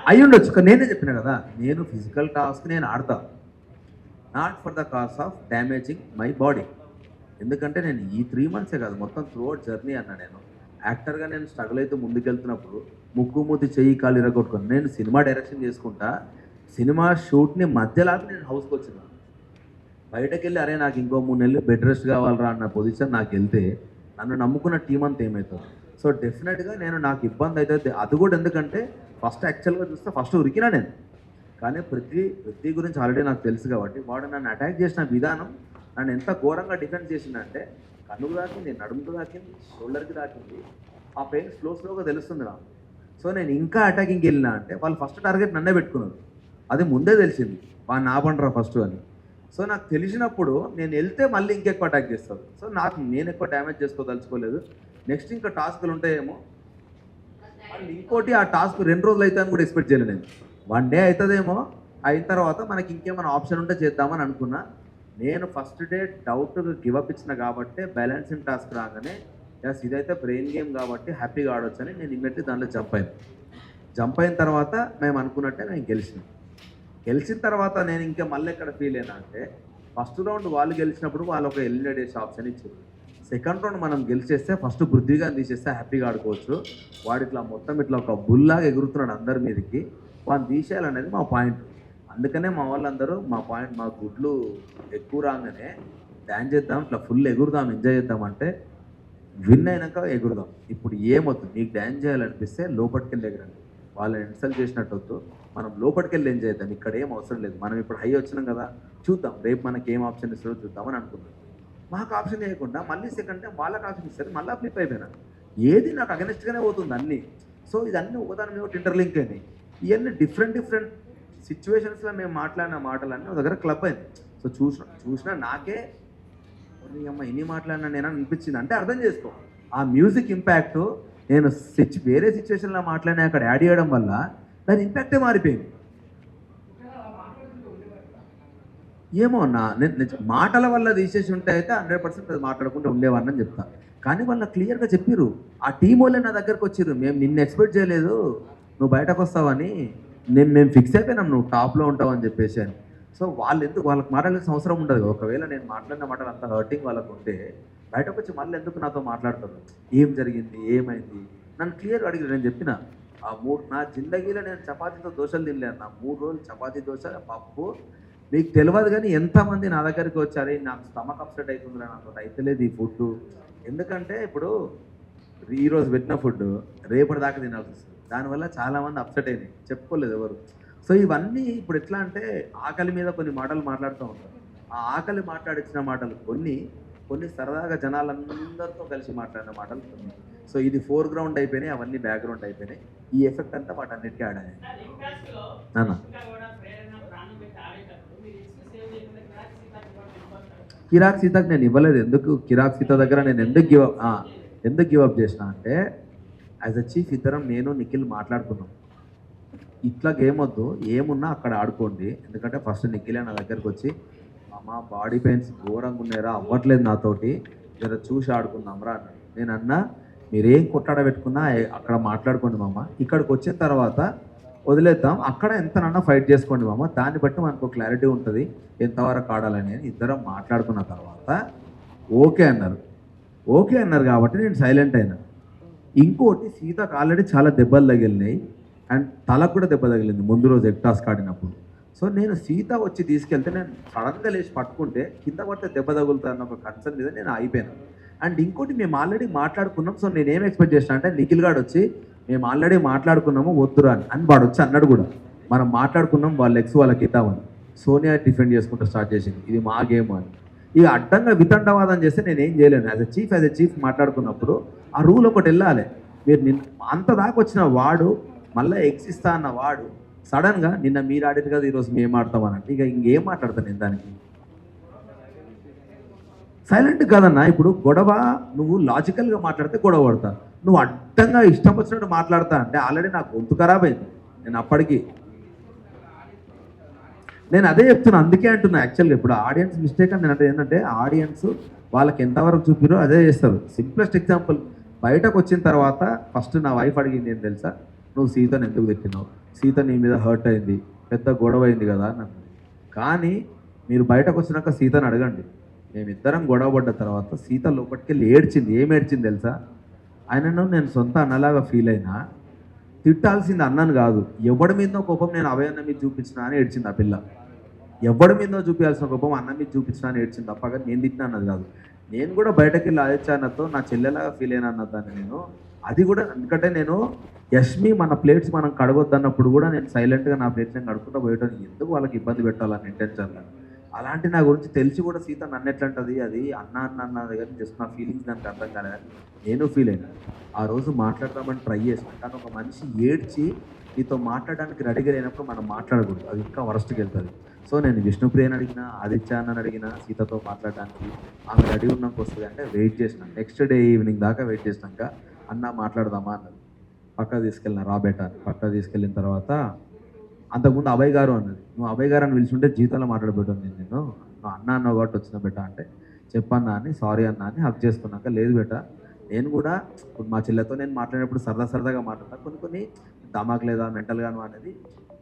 అయి ఉండొచ్చు. నేనే చెప్పిన కదా, నేను ఫిజికల్ టాస్క్ నేను ఆడతా, not for the cause of damaging my body. ఎందుకంటే నేను ఈ 3 monthsే కాదు, మొత్తం త్రూఅవుట్ జర్నీ అన్న. నేను యాక్టర్గా నేను స్ట్రగుల్ అయితే ముందుకెళ్తున్నప్పుడు ముక్కు మూతి చెయ్యి కాలు ఇరగొట్టుకొని నేను సినిమా డైరెక్షన్ చేసుకుంటా, సినిమా షూట్ని మధ్యలాగా నేను హౌస్కి వచ్చిన. బయటకు వెళ్ళి అరే నాకు ఇంకో 3 నెలలు బెడ్ రెస్ట్ కావాలరా అన్న పొజిషన్ నాకు వెళ్తే నన్ను నమ్ముకున్న టీం అంతా ఏమవుతుంది? సో డెఫినెట్గా నేను నాకు ఇబ్బంది అవుతుంది. అది కూడా ఎందుకంటే ఫస్ట్ యాక్చువల్గా చూస్తే ఫస్ట్ ఉరికినా నేను, కానీ పృథ్వీ గురించి ఆల్రెడీ నాకు తెలుసు కాబట్టి వాడు నన్ను అటాక్ చేసిన విధానం నన్ను ఎంత ఘోరంగా డిఫెండ్ చేసిందంటే కన్నుకు దాకింది, నడుముకు దాకింది, షోల్డర్కి దాకింది. ఆ పెయిన్ స్లోగా తెలుస్తుంది నాకు. సో నేను ఇంకా అటాకింగ్కి వెళ్ళినా అంటే వాళ్ళు ఫస్ట్ టార్గెట్ నన్నే పెట్టుకున్నారు. అది ముందే తెలిసింది, వాళ్ళు నా పండరా ఫస్ట్ అని. సో నాకు తెలిసినప్పుడు నేను వెళ్తే మళ్ళీ ఇంకెక్కువ అటాక్ చేస్తారు. సో నేను ఎక్కువ డ్యామేజ్ చేసుకోదలుచుకోలేదు. నెక్స్ట్ ఇంకా టాస్క్లు ఉంటాయేమో, వాళ్ళు ఇంకోటి ఆ టాస్క్ 2 రోజులు అయితే అని కూడా ఎక్స్పెక్ట్ చేయలేదు నేను. 1 day అవుతుందేమో, అయిన తర్వాత మనకి ఇంకేమైనా ఆప్షన్ ఉంటే చేద్దామని అనుకున్నా. నేను ఫస్ట్ డే డౌట్ గివప్ ఇచ్చిన కాబట్టి బ్యాలెన్సింగ్ టాస్క్ రాగానే ఎస్ ఇదైతే బ్రెయిన్ గేమ్ కాబట్టి హ్యాపీగా ఆడొచ్చు అని నేను ఇమ్మీడియట్లీ దాంట్లో జంప్ అయిన తర్వాత మేము అనుకున్నట్టే నేను గెలిచిన తర్వాత నేను ఇంకా మళ్ళీ ఎక్కడ ఫీల్ అయినా అంటే ఫస్ట్ రౌండ్ వాళ్ళు గెలిచినప్పుడు వాళ్ళు ఒక ఎలిమినేట్ చేసే ఆప్షన్ ఇచ్చారు. సెకండ్ రౌండ్ మనం గెలిచేస్తే ఫస్ట్ పృథ్వీగా తీసేస్తే హ్యాపీగా ఆడుకోవచ్చు. వాడు ఇట్లా మొత్తం ఇట్లా ఒక బుల్లాగా ఎగురుతున్నాడు అందరి మీదకి, వాడిని తీసేయాలనేది మా పాయింట్. అందుకనే మా వాళ్ళందరూ మా పాయింట్, మా గుడ్లు ఎక్కువ రాగానే డ్యాన్స్ చేద్దాం, ఇట్లా ఫుల్ ఎగురుదాం, ఎంజాయ్ చేద్దాం అంటే విన్ అయినాక ఎగురుదాం. ఇప్పుడు ఏమొద్దు, నీకు డ్యాన్స్ చేయాలనిపిస్తే లోపలికెళ్ళి ఎగరండి, వాళ్ళని ఇన్సల్ట్ చేసినట్టు వద్దు, మనం లోపలికెళ్ళి ఎంజాయ్ చేద్దాం, ఇక్కడ ఏం అవసరం లేదు. మనం ఇప్పుడు హై వచ్చినాం కదా, చూద్దాం రేపు మనకి ఏం ఆప్షన్ ఇస్తారో చూద్దామని అనుకున్నాం. మాకు ఆప్షన్ చేయకుండా మళ్ళీ సెకండ్ టైం వాళ్ళకి ఆప్షన్ ఇస్తారు, మళ్ళీ ఫ్లిప్ అయిపోయినా. ఏది నాకు అగెనిస్ట్గానే పోతుంది అన్నీ. సో ఇదన్నీ ఒకదాని మీద ఒకటి ఇంటర్లింక్ అయినాయి. ఇవన్నీ డిఫరెంట్ సిచ్యువేషన్స్లో మేము మాట్లాడిన మాటలన్నీ ఒక దగ్గర క్లబ్ అయింది. సో చూసిన నాకే అమ్మ ఇన్ని మాట్లాడినా నేను అనిపించింది. అంటే అర్థం చేసుకో, ఆ మ్యూజిక్ ఇంపాక్ట్ నేను వేరే సిచ్యువేషన్లో మాట్లాడినా అక్కడ యాడ్ చేయడం వల్ల దాని ఇంపాక్టే మారిపోయింది. ఏమో నేను మాటల వల్ల తీసేసి ఉంటే అయితే 100% అది మాట్లాడకుండా ఉండేవాడిని చెప్తాను. కానీ వాళ్ళు క్లియర్గా చెప్పారు, ఆ టీం వాళ్ళే నా దగ్గరకు వచ్చారు, మేము నిన్ను ఎక్స్పెక్ట్ చేయలేదు నువ్వు బయటకు వస్తావని, మేము ఫిక్స్ అయిపోయినాం నువ్వు టాప్లో ఉంటావు అని చెప్పేసి అని. సో వాళ్ళకి మాట్లాడాల్సిన అవసరం ఉండదు. ఒకవేళ నేను మాట్లాడిన మాటలు అంత హర్టింగ్ వాళ్ళకు ఉంటే బయటకు వచ్చి మళ్ళీ ఎందుకు నాతో మాట్లాడతారు, ఏం జరిగింది ఏమైంది నన్ను క్లియర్ అడిగారు. నేను చెప్పిన నా జిందగీలో నేను చపాతీతో దోశలు తినలేను. నా 3 రోజులు చపాతీ దోశ పప్పు. మీకు తెలియదు కానీ ఎంతమంది నా దగ్గరికి వచ్చారు, నాకు స్టమక్ అప్సెట్ అవుతుంది, నాకు అయితలేదు ఈ ఫుడ్. ఎందుకంటే ఇప్పుడు ఈరోజు పెట్టిన ఫుడ్ రేపటి దాకా తినాల్సి వస్తుంది, దానివల్ల చాలామంది అప్సెట్ అయింది, చెప్పుకోలేదు ఎవరు. సో ఇవన్నీ ఇప్పుడు ఎట్లా అంటే ఆకలి మీద కొన్ని మాటలు మాట్లాడుతూ ఉంటారు. ఆ ఆకలి మాట్లాడించిన మాటలు కొన్ని సరదాగా జనాలందరితో కలిసి మాట్లాడిన మాటలు కొన్ని. సో ఇది ఫోర్గ్రౌండ్ అయిపోయినాయి, అవన్నీ బ్యాక్గ్రౌండ్ అయిపోయినాయి. ఈ ఎఫెక్ట్ అంతా వాటన్నిటికీ ఆడాయి. కిరాక్ సీతకు నేను ఇవ్వలేదు. ఎందుకు కిరాక్ సీత దగ్గర నేను ఎందుకు గివప్ చేసిన అంటే యాజ్ అ చీఫ్ ఇద్దరం నేను నిఖిల్ మాట్లాడుకున్నాం, ఇట్లా గేమ్ వద్దు, ఏమున్నా అక్కడ ఆడుకోండి. ఎందుకంటే ఫస్ట్ నిఖిలే నా దగ్గరకు వచ్చి మా బాడీ పెయిన్స్ ఘోరంగా ఉన్నారా, అవ్వట్లేదు నాతోటి, జర చూసి ఆడుకుందాం రా అన్నాడు. నేను అన్నా మీరేం కొట్టాడ పెట్టుకున్నా అక్కడ మాట్లాడుకోండి మామ, ఇక్కడికి వచ్చిన తర్వాత వదిలేద్దాం, అక్కడ ఎంతనన్నా ఫైట్ చేసుకోండి మామ, దాన్ని బట్టి మనకు క్లారిటీ ఉంటుంది ఎంతవరకు ఆడాలని. ఇద్దరం మాట్లాడుకున్న తర్వాత ఓకే అన్నారు కాబట్టి నేను సైలెంట్ అయినా. ఇంకోటి సీతకు ఆల్రెడీ చాలా దెబ్బలు తగిలినాయి అండ్ తలకు కూడా దెబ్బ తగిలింది ముందు రోజు ఎక్టాస్క్ ఆడినప్పుడు. సో నేను సీత వచ్చి తీసుకెళ్తే నేను సడన్గా లేచి పట్టుకుంటే కింద పడితే దెబ్బ తగులుతా అన్న ఒక కన్సర్న్ మీద నేను అయిపోయాను. అండ్ ఇంకోటి మేము ఆల్రెడీ మాట్లాడుకున్నాం. సో నేనేం ఎక్స్పెక్ట్ చేసిన అంటే నిఖిల్ గాడు వచ్చి మేము ఆల్రెడీ మాట్లాడుకున్నాము వద్దురా అని వాడు వచ్చి అన్నాడు కూడా, మనం మాట్లాడుకున్నాం వాళ్ళ ఎక్స్ వాళ్ళకి ఇద్దామని. సోనియా డిఫెండ్ చేసుకుంటూ స్టార్ట్ చేసింది ఇది మా గేమ్ అని. ఇక అడ్డంగా వితండవాదం చేస్తే నేనేం చేయలేను. యాజ్ ఎ చీఫ్ మాట్లాడుకున్నప్పుడు ఆ రూల్ ఒకటి వెళ్ళాలి. మీరు అంత దాకా వచ్చిన వాడు మళ్ళీ ఎక్స్ ఇస్తా అన్న వాడు సడన్గా నిన్న మీరు ఆడేది కదా ఈరోజు మేము ఆడతామనంటే ఇక ఇంకేం మాట్లాడతాను నేను దానికి. సైలెంట్ కాదన్నా. ఇప్పుడు గొడవ నువ్వు లాజికల్గా మాట్లాడితే గొడవ పడతా, నువ్వు అడ్డంగా ఇష్టం వచ్చినట్టు మాట్లాడతా అంటే ఆల్రెడీ నాకు గొంతు ఖరాబ్ అయింది. నేను అదే చెప్తున్నా, అందుకే అంటున్నా యాక్చువల్గా ఇప్పుడు ఆడియన్స్ మిస్టేక్ అని నేను అంటే ఏంటంటే ఆడియన్స్ వాళ్ళకి ఎంతవరకు చూపిరో అదే చేస్తారు. సింప్లెస్ట్ ఎగ్జాంపుల్ బయటకు వచ్చిన తర్వాత ఫస్ట్ నా వైఫ్ అడిగింది ఏం తెలుసా, నువ్వు సీతను ఎందుకు తిట్టినావు, సీత నీ మీద హర్ట్ అయింది, పెద్ద గొడవ అయింది కదా అని అన్నది. కానీ మీరు బయటకు వచ్చినాక సీతను అడగండి, మేమిద్దరం గొడవ పడ్డ తర్వాత సీత లోపలికి వెళ్ళి ఏడ్చింది. ఏం ఏడ్చింది తెలుసా, ఆయనను నేను సొంత అన్నలాగా ఫీల్ అయినా తిట్టాల్సింది అన్నను కాదు, ఎవడి మీదో కోపం నేను అభయన్న మీద చూపించిన అని ఏడ్చింది ఆ పిల్ల. ఎవడి మీదో చూపించాల్సిన కోపం అన్న మీద చూపించిన అని ఏడ్చింది తప్ప కానీ నేను తిట్టినా అన్నది కాదు. నేను కూడా బయటకు వెళ్ళి ఆదిత్య అన్నతో నా చెల్లెలాగా ఫీల్ అయినా అన్నదాన్ని నేను. అది కూడా ఎందుకంటే నేను యష్మి మన ప్లేట్స్ మనం కడగొద్దన్నప్పుడు కూడా నేను సైలెంట్గా నా ప్లేట్స్ నేను కడుక్కుంటూ పోయటానికి ఎందుకు వాళ్ళకి ఇబ్బంది పెట్టాలని ఇంటెన్షన్గా. అలాంటి నా గురించి తెలిసి కూడా సీత నన్ను ఎట్లంటది, అది అన్న అన్న అన్నది కానీ జస్ట్ నా ఫీలింగ్స్ దానికి అర్థం కాలేదు. నేను ఫీల్ అయినా ఆ రోజు మాట్లాడదామని ట్రై చేసిన, కానీ ఒక మనిషి ఏడ్చి నీతో మాట్లాడడానికి రెడీగా లేనప్పుడు మనం మాట్లాడకూడదు, అది ఇంకా వరస్ట్కి వెళ్తుంది. సో నేను విష్ణుప్రియని అడిగిన, ఆదిత్య అన్నని అడిగిన సీతతో మాట్లాడడానికి, ఆమె రెడీ ఉన్నాక వస్తుంది అంటే వెయిట్ చేసిన. నెక్స్ట్ డే ఈవినింగ్ దాకా వెయిట్ చేసినాక అన్న మాట్లాడదామా అన్నది. పక్క తీసుకెళ్ళిన రాబేట అని. పక్క తీసుకెళ్ళిన తర్వాత అంతకుముందు అభయ్ గారు అన్నది, నువ్వు అభయ్ గారు అని పిలిచుంటే జీతంలో మాట్లాడబెట్టాను నేను, నువ్వు అన్న అన్న కాబట్టి వచ్చిన బెట్ట అంటే చెప్పన్నా అని, సారీ అన్న అని హక్ చేసుకున్నాక, లేదు బెట్ట నేను కూడా ఇప్పుడు మా చెల్లెతో నేను మాట్లాడినప్పుడు సరదాగా మాట్లాడతా, కొన్ని దమాక్ లేదా మెంటల్గాను అనేది.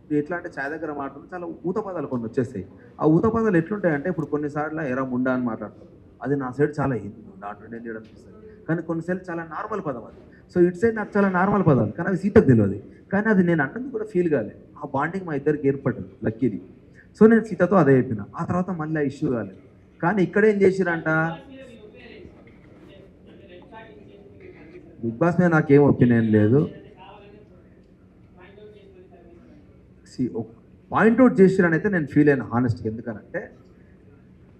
ఇప్పుడు ఎట్లా అంటే ఛాయ్ దగ్గర మాట్లాడుతూ చాలా ఊత పదాలు కొన్ని వచ్చేస్తాయి. ఆ ఊత పదాలు ఎట్లుంటాయంటే ఇప్పుడు కొన్నిసార్లు ఎరా ముండా అని మాట్లాడతారు, అది నా సైడ్ చాలా దాంట్లో నేను చేయడం అనిపిస్తుంది. కానీ కొన్నిసార్లు చాలా నార్మల్ పదం అది. సో ఇటు సైడ్ నాకు చాలా నార్మల్ పదాలు, కానీ అవి సీతకు తెలియదు. కానీ అది నేను అన్నది కూడా ఫీల్ కాలేదు. ఆ బాండింగ్ మా ఇద్దరికి ఏర్పడింది లక్కీది. సో నేను సీతతో అదే చెప్పిన. ఆ తర్వాత మళ్ళీ ఇష్యూ కాలేదు. కానీ ఇక్కడ ఏం చేసిరంట, బిగ్ బాస్ మీద నాకేం ఒపీనియన్ లేదు. పాయింట్అవుట్ చేసిరని అయితే నేను ఫీల్ అయినా హానెస్ట్గా. ఎందుకనంటే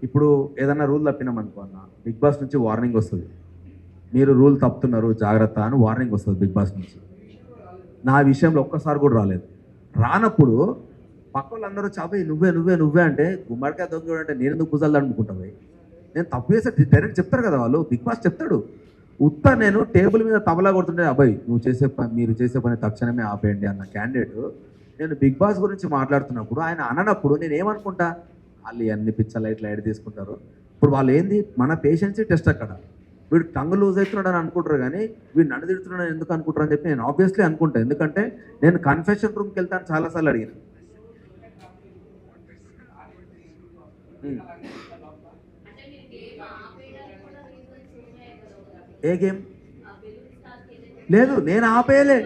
ఇప్పుడు ఏదన్నా రూల్ తప్పినాం అనుకో అన్న, బిగ్ బాస్ నుంచి వార్నింగ్ వస్తుంది, మీరు రూల్ తప్పుతున్నారు జాగ్రత్త అని వార్నింగ్ వస్తుంది బిగ్ బాస్ నుంచి. నా విషయంలో ఒక్కసారి కూడా రాలేదు. రానప్పుడు పక్క వాళ్ళందరూ చాపి నువ్వే అంటే గుమ్మడికాయ దొంగ అంటే నేను ఎందుకు పూజలు అనుకుంటావు, నేను తప్పు చేస్తే డైరెక్ట్ చెప్తారు కదా వాళ్ళు, బిగ్ బాస్ చెప్తాడు. ఉత్త నేను టేబుల్ మీద తబలా కొడుతుంటే అబ్బాయి మీరు చేసే పని తక్షణమే ఆపేయండి అన్న క్యాండిడేట్ నేను బిగ్ బాస్ గురించి మాట్లాడుతున్నప్పుడు ఆయన అననప్పుడు నేను ఏమనుకుంటా, వాళ్ళు అన్ని పిచ్చలు ఇట్లా ఎడ తీసుకుంటారు. ఇప్పుడు వాళ్ళు ఏంది, మన పేషెన్సీ టెస్ట్ అక్కడ. వీడు టంగ్ లూజ్ అవుతున్నాడు అని అనుకుంటారు, కానీ వీడు నన్ను తిడుతున్నాడు ఎందుకు అనుకుంటారు అని చెప్పి నేను ఆబ్వియస్లీ అనుకుంటా. ఎందుకంటే నేను కన్ఫెషన్ రూమ్కి వెళ్తాను చాలాసార్లు అడిగిన. ఏ గేమ్ లేదు, నేను ఆపేయలే.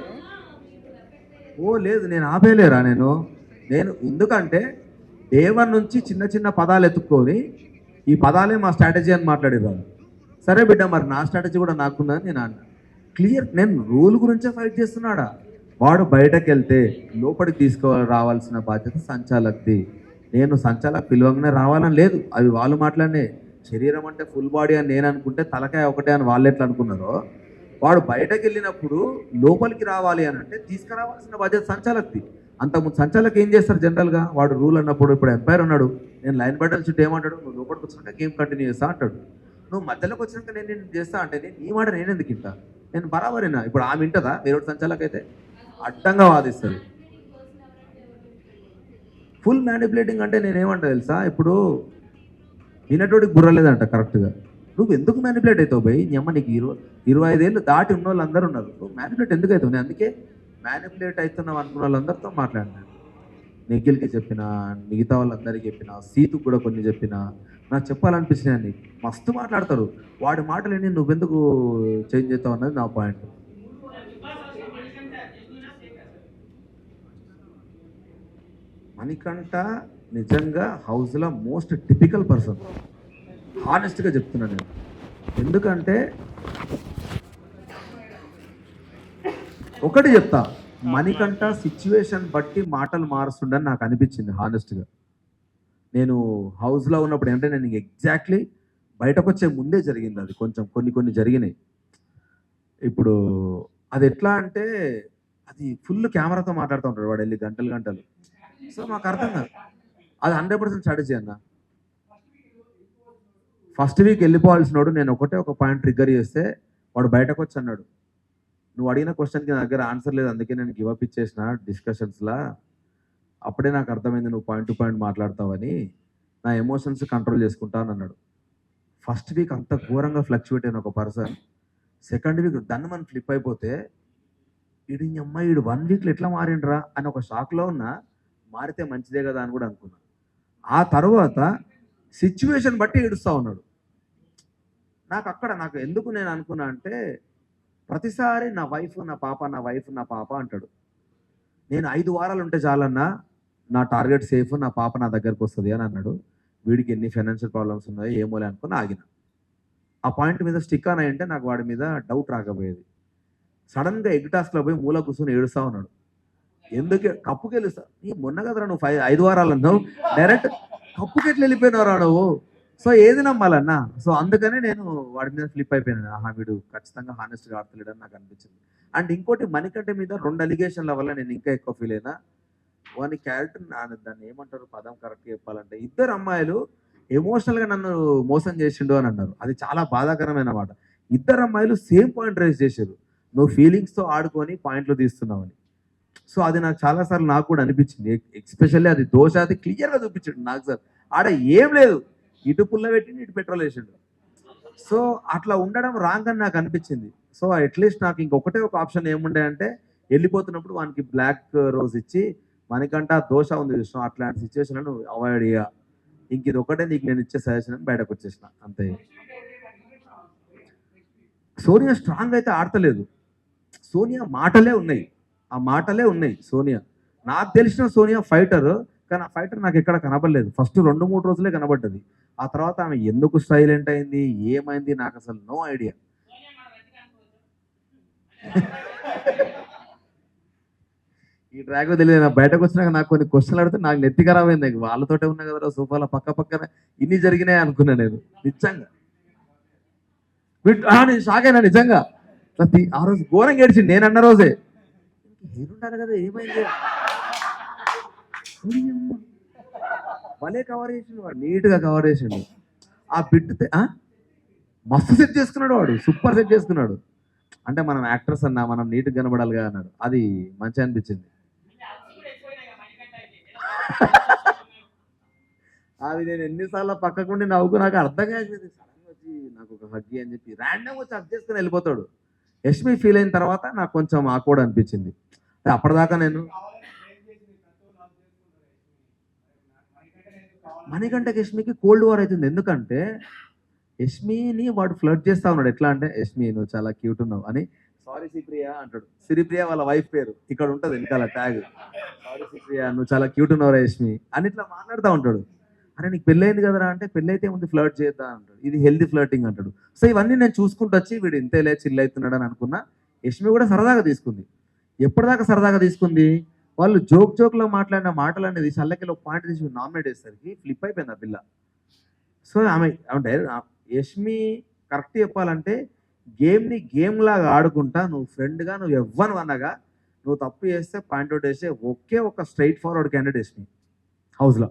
లేదు నేను ఆపేయలేరా నేను ఎందుకంటే దేవన్ నుంచి చిన్న పదాలు ఎత్తుక్కొని ఈ పదాలే మా స్ట్రాటజీ అని మాట్లాడేవాళ్ళు. సరే బిడ్డ, మరి నా స్ట్రాటజీ కూడా నాకుందని నేను అన్నా. క్లియర్, నేను రూల్ గురించే ఫైట్ చేస్తున్నాడా. వాడు బయటకు వెళ్తే లోపలికి రావాల్సిన బాధ్యత సంచాలక్ది. నేను సంచాలక్ పిలవంగానే రావాలని లేదు, అవి వాళ్ళు మాట్లాడినే. శరీరం అంటే ఫుల్ బాడీ అని నేను అనుకుంటే తలకాయ ఒకటే అని వాళ్ళు ఎట్లా అనుకున్నారో, వాడు బయటకు వెళ్ళినప్పుడు లోపలికి రావాలి అని అంటే తీసుకురావాల్సిన బాధ్యత సంచాలక్ది. అంతకుముందు సంచాలక్ ఏం చేస్తారు జనరల్గా, వాడు రూల్ అన్నప్పుడు, ఇప్పుడు ఎంపైర్ ఉన్నాడు, నేను లైన్ బట్టలు చుట్టూ ఏమంటాడు, నువ్వు లోపలికి వచ్చినాక గేమ్ కంటిన్యూ చేస్తా అంటాడు. నువ్వు మధ్యలోకి వచ్చినాక నేను చేస్తా అంటే ఈ మాట నేను ఎందుకు ఇంటా, నేను బరాబరేనా. ఇప్పుడు ఆమె వింటదా, వేరే సంచాలక్ అయితే అడ్డంగా వాదిస్తుంది. ఫుల్ మ్యానిపులేటింగ్ అంటే నేనేమంటా తెలుసా, ఇప్పుడు వినటోడికి బుర్ర లేదంట కరెక్ట్గా. నువ్వు ఎందుకు మ్యానిపులేట్ అవుతావు భయ్, నీ అమ్మ నీకు 25 ఏళ్ళు దాటి ఉన్న వాళ్ళు అందరూ ఉన్నారు, నువ్వు మ్యానిపులేట్ ఎందుకు అవుతావు. నేను అందుకే మ్యానిపులేట్ అవుతున్నావు అనుకున్న వాళ్ళందరితో మాట్లాడినాను. నిఖిల్కి చెప్పిన, మిగతా వాళ్ళందరికీ చెప్పిన, సీతుకు కూడా కొన్ని చెప్పిన, నాకు చెప్పాలనిపించినాయి. మస్తు మాట్లాడతారు, వాడి మాటలేని నువ్వెందుకు చేంజ్ అవుతావు అన్నది నా పాయింట్. మణికంఠ నిజంగా హౌస్లో మోస్ట్ టిపికల్ పర్సన్, హానెస్ట్గా చెప్తున్నాను నేను. ఎందుకంటే ఒకటి చెప్తా, మణికంఠ సిచ్యువేషన్ బట్టి మాటలు మారుస్తుండని నాకు అనిపించింది హానెస్ట్గా. నేను హౌస్లో ఉన్నప్పుడు అంటే నేను ఎగ్జాక్ట్లీ బయటకు వచ్చే ముందే జరిగింది అది, కొంచెం కొన్ని జరిగినాయి. ఇప్పుడు అది ఎట్లా అంటే అది ఫుల్ కెమెరాతో మాట్లాడుతూ ఉంటాడు వాడు వెళ్ళి గంటలు. సో మాకు అర్థం కాదు, అది 100% స్ట్రాటజీ అన్న. ఫస్ట్ వీక్ వెళ్ళిపోవాల్సినోడు నేను ఒక పాయింట్ ట్రిగ్గర్ చేస్తే వాడు బయటకు వచ్చి అన్నాడు, నువ్వు అడిగిన క్వశ్చన్కి నా దగ్గర ఆన్సర్ లేదు, అందుకే నేను గివప్ ఇచ్చేసిన డిస్కషన్స్లా. అప్పుడే నాకు అర్థమైంది నువ్వు పాయింట్ టు పాయింట్ మాట్లాడతావని, నా ఎమోషన్స్ కంట్రోల్ చేసుకుంటా అని అన్నాడు. ఫస్ట్ వీక్ అంత ఘోరంగా ఫ్లక్చువేట్ అయిన ఒక పర్సన్ సెకండ్ వీక్ దాన్ని మనం ఫ్లిప్ అయిపోతే ఈడు ఈ అమ్మాయి ఈడు 1 వీక్లో ఎట్లా మారిండ్రా అని ఒక షాక్లో ఉన్నా. మారితే మంచిదే కదా అని కూడా అనుకున్నా. ఆ తర్వాత సిచ్యువేషన్ బట్టి ఏడుస్తూ ఉన్నాడు. నాకు ఎందుకు నేను అనుకున్నా అంటే, ప్రతిసారి నా వైఫ్ నా పాప నా వైఫ్ నా పాప అంటాడు. నేను 5 వారాలు ఉంటే చాలన్నా నా టార్గెట్ సేఫ్, నా పాప నా దగ్గరకు వస్తుంది అని అన్నాడు. వీడికి ఎన్ని ఫైనాన్షియల్ ప్రాబ్లమ్స్ ఉన్నాయో ఏమోలే అనుకుని ఆగిన. ఆ పాయింట్ మీద స్టిక్ ఆన్ అయ్యంటే నాకు వాడి మీద డౌట్ రాకపోయేది. సడన్గా ఎగ్ టాస్క్లో పోయి మూల కూర్చొని ఏడుస్తూ ఉన్నాడు. ఎందుకు కప్పుకి వెళ్ళిస్తా నీ మొన్న కదరా నువ్వు 5 వారాలు అన్నావు, డైరెక్ట్ కప్పుకి ఎట్లా వెళ్ళిపోయినావురా నువ్వు. సో ఏది నమ్మాలన్నా. సో అందుకనే నేను వాడి మీద ఫ్లిప్ అయిపోయాను. ఆహా వీడు ఖచ్చితంగా హానెస్ట్గా ఆడతలేడని నాకు అనిపించింది. అండ్ ఇంకోటి, మణికంఠ మీద 2 అలిగేషన్ల వల్ల నేను ఇంకా ఎక్కువ ఫీల్ అయినా. వాని క్యారెక్టర్ దాన్ని ఏమంటారు పదం కరెక్ట్గా చెప్పాలంటే, 2 అమ్మాయిలు ఎమోషనల్గా నన్ను మోసం చేసిండు అని అన్నారు. అది చాలా బాధాకరమైన మాట. 2 అమ్మాయిలు సేమ్ పాయింట్ రైజ్ చేశారు, నువ్వు ఫీలింగ్స్తో ఆడుకొని పాయింట్లు తీస్తున్నావని. సో అది నాకు చాలాసార్లు నాకు కూడా అనిపించింది. ఎస్పెషల్లీ అది దోష అది క్లియర్గా చూపించాడు నాకు సార్. ఆడ ఏం లేదు, ఇటు పుల్ల పెట్టిండు ఇటు పెట్రోల్ వేసిండు. సో అట్లా ఉండడం రాంగ్ అని నాకు అనిపించింది. సో అట్లీస్ట్ నాకు ఇంకొకటే ఒక ఆప్షన్ ఏముండే అంటే, వెళ్ళిపోతున్నప్పుడు వానికి బ్లాక్ రోజ్ ఇచ్చి మనకంట దోష ఉంది చూసిన అట్లాంటి సిచ్యువేషన్ అవాయిడ్ చేయ. ఇంక ఇది ఒకటే నీకు నేను ఇచ్చే సజెషన్ అని బయటకు వచ్చేసిన అంతే. సోనియా స్ట్రాంగ్ అయితే ఆడతలేదు. సోనియా మాటలే ఉన్నాయి, ఆ మాటలే ఉన్నాయి సోనియా. నాకు తెలిసిన సోనియా ఫైటర్, కానీ ఆ ఫైటర్ నాకు ఎక్కడ కనబడలేదు. ఫస్ట్ 2-3 రోజులే కనబడ్డది. ఆ తర్వాత ఆమె ఎందుకు సైలెంట్ అయింది ఏమైంది నాకు అసలు నో ఐడియా. ఈ ట్రాక్ తెలియదు. నాకు బయటకు వచ్చినాక నాకు కొన్ని క్వశ్చన్లు అడిగితే నాకు నెత్తి ఖరాబ్ అయింది. వాళ్ళతోటే ఉన్నా కదా సోఫాలో పక్క పక్కన ఇన్ని జరిగినాయి అనుకున్నా నేను నిజంగా. నేను షాక్ అయినా నిజంగా. ఆ రోజు ఘోరంగా ఏడ్చింది నేను అన్న రోజే. హీరుంటారు కదా ఏమైంది, భలే కవర్ చేసిండు వాడు, నీట్గా కవర్ చేసిండు. ఆ బిట్ మస్తు సెట్ చేసుకున్నాడు వాడు, సూపర్ సెట్ చేసుకున్నాడు. అంటే మనం యాక్టర్స్ అన్నా మనం నీట్గా కనబడాలిగా అన్నాడు. అది మంచిగా అనిపించింది. అది నేను ఎన్నిసార్లు పక్కకుండి నవ్వుకు నాకు అర్థం కాదు. సడన్గా వచ్చి నాకు ఒక హగ్గి అని చెప్పి ర్యాండమ్గా వచ్చి హగ్ చేసుకుని వెళ్ళిపోతాడు. యష్మి ఫీల్ అయిన తర్వాత నాకు కొంచెం ఆక్వర్డ్ అనిపించింది. అప్పటిదాకా నేను మణికంఠకి యష్మికి కోల్డ్ వార్ అవుతుంది. ఎందుకంటే యష్మిని వాడు ఫ్లర్ట్ చేస్తా ఉన్నాడు. ఎట్లా అంటే, యష్మి నువ్వు చాలా క్యూట్ ఉన్నావు అని. సారీ శ్రీప్రియ అంటాడు. శ్రీప్రియ వాళ్ళ వైఫ్ పేరు ఇక్కడ ఉంటుంది వెనకాల ట్యాగ్. సారీ శ్రీప్రియ నువ్వు చాలా క్యూట్ ఉన్నావురా యష్మి అని ఇట్లా మాట్లాడుతూ ఉంటాడు. అరే నీకు పెళ్ళైంది కదరా అంటే, పెళ్ళైతే ముందు ఫ్లర్ట్ చేద్దా అంటాడు. ఇది హెల్దీ ఫ్లర్టింగ్ అంటాడు. సో ఇవన్నీ నేను చూసుకుంటూ వచ్చి వీడు ఇంతేలే చిల్ అవుతున్నాడు అని అనుకున్నా. యష్మి కూడా సరదాగా తీసుకుంది. ఎప్పటిదాకా సరదాగా తీసుకుంది, వాళ్ళు జోక్లో మాట్లాడిన మాటలు అనేది సల్లకిలో పాయింట్ తీసి నామినేట్ చేసేసరికి ఫ్లిప్ అయిపోయింది ఆ పిల్ల. సో ఆమె అంటే యష్మి కరెక్ట్ చెప్పాలంటే, గేమ్ని గేమ్ లాగా ఆడుకుంటా నువ్వు ఫ్రెండ్గా నువ్వు ఎవ్వను అన్నగా నువ్వు తప్పు చేస్తే పాయింట్ అవుట్ చేస్తే ఒకే ఒక స్ట్రైట్ ఫార్వర్డ్ క్యాండిడేట్ యష్మి హౌస్లో.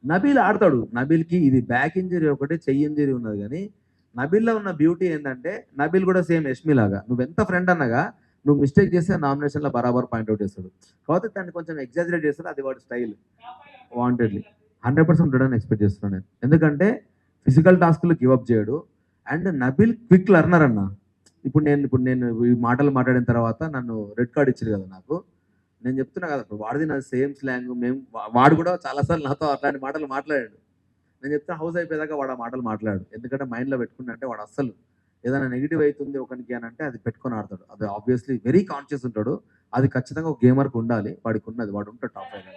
నబీల్ ఆడతాడు. నబీల్కి ఇది బ్యాక్ ఇంజరీ ఒకటి, చెయ్యి ఇంజరీ ఉన్నది. కానీ నబీల్లో ఉన్న బ్యూటీ ఏంటంటే, నబీల్ కూడా సేమ్ యష్మి లాగా నువ్వు ఎంత ఫ్రెండ్ అన్నగా నువ్వు మిస్టేక్ చేస్తే నామినేషన్లో బరాబర్ పాయింట్అవుట్ చేస్తాడు. కాకపోతే దాన్ని కొంచెం ఎగ్జాజరేట్ చేస్తాడు, అది వాడి స్టైల్. వాంటెడ్లీ 100% ఉండడానికి ఎక్స్పెక్ట్ చేస్తున్నాను నేను. ఎందుకంటే ఫిజికల్ టాస్క్లు గివప్ చేయడు. అండ్ నబీల్ క్విక్ లర్నర్ అన్న. ఇప్పుడు నేను ఈ మాటలు మాట్లాడిన తర్వాత నన్ను రెడ్ కార్డ్ ఇచ్చారు కదా నాకు. నేను చెప్తున్నా కదా, ఇప్పుడు వాడిది నాది సేమ్ స్లాంగ్. వాడు కూడా చాలాసార్లు నాతో అట్లాంటి మాటలు మాట్లాడాడు. నేను చెప్తున్నా హౌస్ అయిపోయేదాకా వాడు ఆ మాటలు మాట్లాడు. ఎందుకంటే మైండ్లో పెట్టుకుంటే వాడు అస్సలు ఏదైనా నెగిటివ్ అవుతుంది ఒకరికి అని అంటే అది పెట్టుకొని ఆడతాడు. అది ఆబ్వియస్లీ వెరీ కాన్షియస్ ఉంటాడు. అది ఖచ్చితంగా ఒక గేమర్కి ఉండాలి. వాడికి ఉన్నది, వాడు ఉంటాడు టాప్ 5.